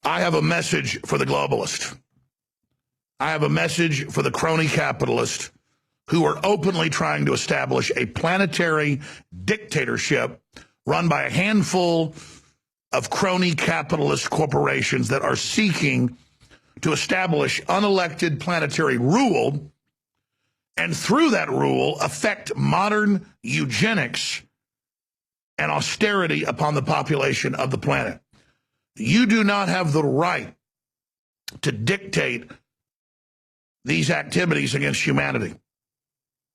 I have a message for the globalist. I have a message for the crony capitalist who are openly trying to establish a planetary dictatorship run by a handful of crony capitalist corporations that are seeking to establish unelected planetary rule, and through that rule affect modern eugenics and austerity upon the population of the planet. You do not have the right to dictate these activities against humanity.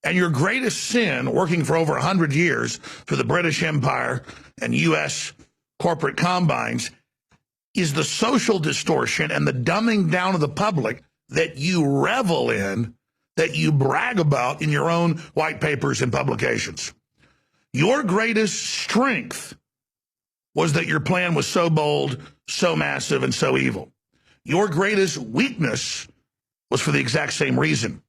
And your greatest sin, working for over 100 years for the British Empire and U.S. corporate combines, is the social distortion and the dumbing down of the public that you revel in, that you brag about in your own white papers and publications. Your greatest strength was that your plan was so bold, so massive, and so evil. Your greatest weakness was for the exact same reason.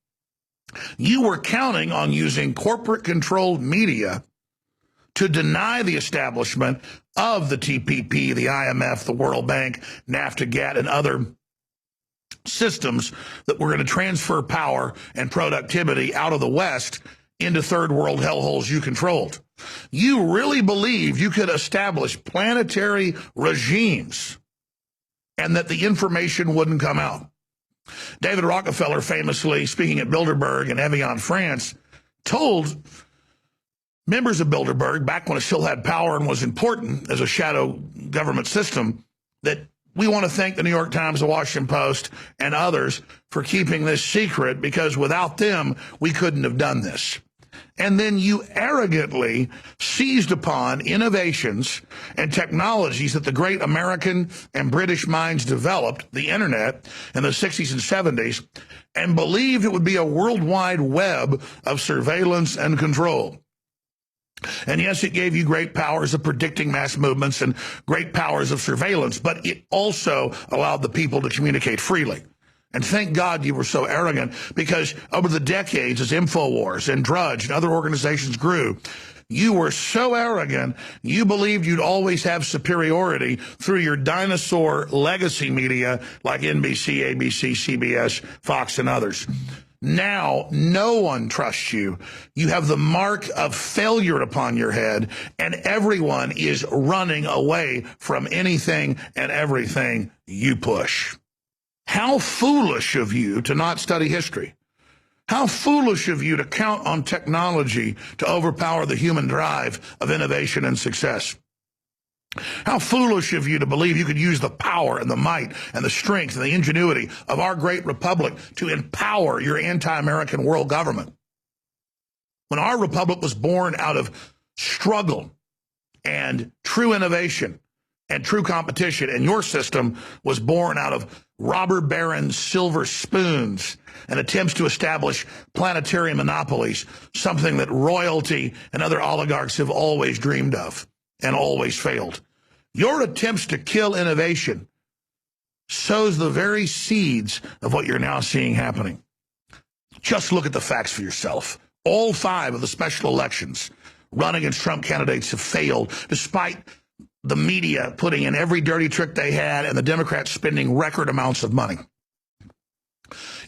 You were counting on using corporate-controlled media to deny the establishment of the TPP, the IMF, the World Bank, NAFTA, GATT, and other systems that were going to transfer power and productivity out of the West into third world hellholes you controlled. You really believed you could establish planetary regimes and that the information wouldn't come out. David Rockefeller, famously speaking at Bilderberg in Evian, France, told members of Bilderberg, back when it still had power and was important as a shadow government system, that we want to thank the New York Times, the Washington Post, and others for keeping this secret, because without them, we couldn't have done this. And then you arrogantly seized upon innovations and technologies that the great American and British minds developed, the internet, in the 60s and 70s, and believed it would be a worldwide web of surveillance and control. And yes, it gave you great powers of predicting mass movements and great powers of surveillance, but it also allowed the people to communicate freely. And thank God you were so arrogant, because over the decades, as Infowars and Drudge and other organizations grew, you were so arrogant, you believed you'd always have superiority through your dinosaur legacy media like NBC, ABC, CBS, Fox, and others. Now, no one trusts you. You have the mark of failure upon your head, and everyone is running away from anything and everything you push. How foolish of you to not study history. How foolish of you to count on technology to overpower the human drive of innovation and success. How foolish of you to believe you could use the power and the might and the strength and the ingenuity of our great republic to empower your anti-American world government. When our republic was born out of struggle and true innovation and true competition, and your system was born out of robber barons' silver spoons and attempts to establish planetary monopolies, something that royalty and other oligarchs have always dreamed of and always failed. Your attempts to kill innovation sows the very seeds of what you're now seeing happening. Just look at the facts for yourself. All 5 of the special elections run against Trump candidates have failed, despite the media putting in every dirty trick they had and the Democrats spending record amounts of money.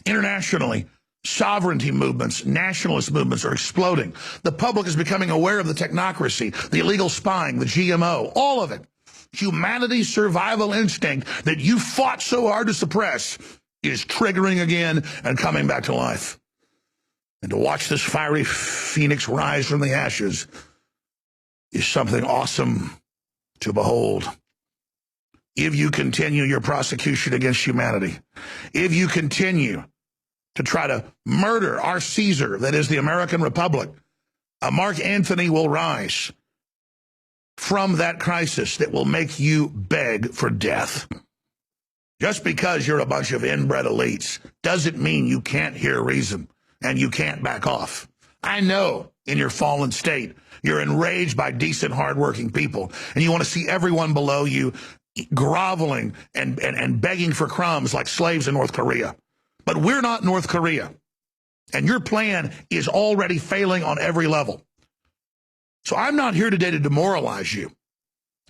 Internationally, sovereignty movements, nationalist movements are exploding. The public is becoming aware of the technocracy, the illegal spying, the GMO, all of it. Humanity's survival instinct that you fought so hard to suppress is triggering again and coming back to life. And to watch this fiery phoenix rise from the ashes is something awesome to behold. If you continue your prosecution against humanity, if you continue to try to murder our Caesar, that is the American Republic, Mark Antony will rise from that crisis that will make you beg for death. Just because you're a bunch of inbred elites doesn't mean you can't hear reason and you can't back off. I know in your fallen state, you're enraged by decent, hardworking people, and you want to see everyone below you groveling and begging for crumbs like slaves in North Korea. But we're not North Korea, and your plan is already failing on every level. So I'm not here today to demoralize you.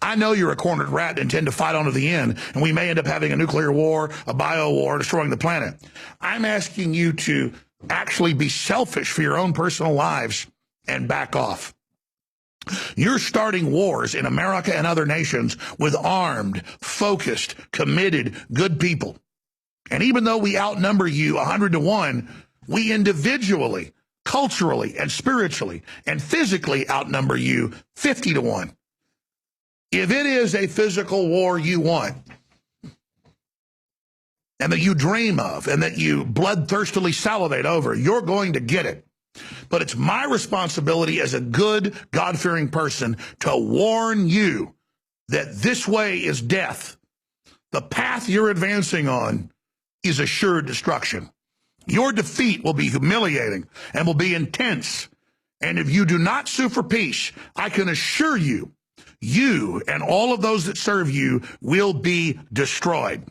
I know you're a cornered rat and intend to fight on to the end, and we may end up having a nuclear war, a bio war, destroying the planet. I'm asking you to actually be selfish for your own personal lives and back off. You're starting wars in America and other nations with armed, focused, committed, good people. And even though we outnumber you 100 to 1, we individually, culturally, and spiritually, and physically outnumber you 50 to 1. If it is a physical war you want, and that you dream of, and that you bloodthirstily salivate over, you're going to get it. But it's my responsibility as a good, God-fearing person to warn you that this way is death. The path you're advancing on is assured destruction. Your defeat will be humiliating and will be intense. And if you do not sue for peace, I can assure you, you and all of those that serve you will be destroyed.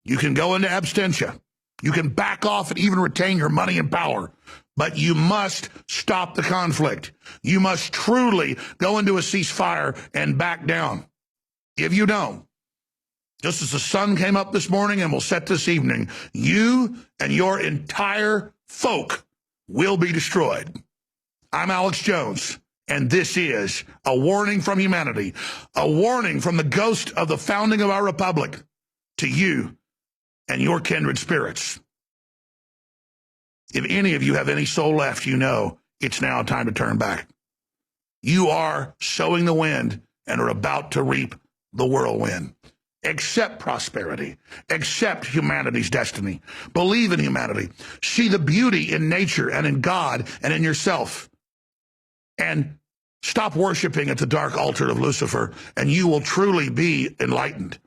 You can go into abstention. You can back off and even retain your money and power. But you must stop the conflict. You must truly go into a ceasefire and back down. If you don't, just as the sun came up this morning and will set this evening, you and your entire folk will be destroyed. I'm Alex Jones, and this is a warning from humanity, a warning from the ghost of the founding of our republic to you and your kindred spirits. If any of you have any soul left, you know it's now time to turn back. You are sowing the wind and are about to reap the whirlwind. Accept prosperity. Accept humanity's destiny. Believe in humanity. See the beauty in nature and in God and in yourself. And stop worshiping at the dark altar of Lucifer, and you will truly be enlightened.